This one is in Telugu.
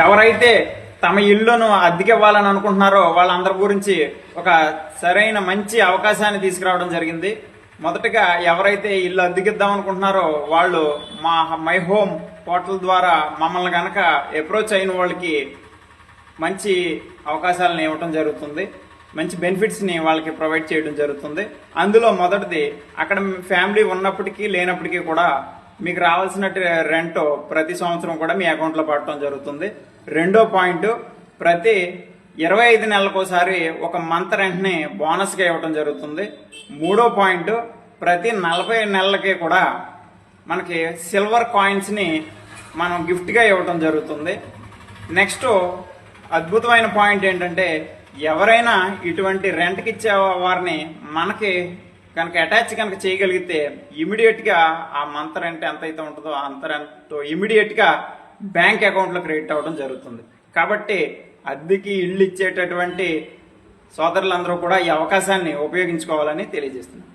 ఎవరైతే తమ ఇల్లును అద్దెకివ్వాలని అనుకుంటున్నారో వాళ్ళందరి గురించి ఒక సరైన మంచి అవకాశాన్ని తీసుకురావడం జరిగింది. మొదటగా ఎవరైతే ఇల్లు అద్దెకిద్దాం అనుకుంటున్నారో వాళ్ళు మా మై హోమ్ పోర్టల్ ద్వారా మమ్మల్ని కనుక అప్రోచ్ అయిన వాళ్ళకి మంచి అవకాశాలను ఇవ్వటం జరుగుతుంది, మంచి బెనిఫిట్స్ని వాళ్ళకి ప్రొవైడ్ చేయడం జరుగుతుంది. అందులో మొదటిది, అక్కడ ఫ్యామిలీ ఉన్నప్పటికీ లేనప్పటికీ కూడా మీకు రావాల్సిన రెంట్ ప్రతి సంవత్సరం కూడా మీ అకౌంట్లో పడటం జరుగుతుంది. రెండో పాయింట్, ప్రతి 25 నెలలకోసారి ఒక మంత్ రెంట్ని బోనస్గా ఇవ్వడం జరుగుతుంది. మూడో పాయింట్, ప్రతి 40 నెలలకి కూడా మనకి సిల్వర్ కాయిన్స్ని మనం గిఫ్ట్గా ఇవ్వడం జరుగుతుంది. నెక్స్ట్ అద్భుతమైన పాయింట్ ఏంటంటే, ఎవరైనా ఇటువంటి రెంట్కి ఇచ్చే వారిని మనకి కనుక అటాచ్ కనుక చేయగలిగితే ఇమీడియట్గా ఆ మంత్ రెంట్ ఎంత అయితే ఉంటుందో అంత రెంట్ ఇమీడియట్గా బ్యాంక్ అకౌంట్లో క్రెడిట్ అవ్వడం జరుగుతుంది. కాబట్టి అద్దెకి ఇల్లు ఇచ్చేటటువంటి సోదరులందరూ కూడా ఈ అవకాశాన్ని ఉపయోగించుకోవాలని తెలియజేస్తున్నాను.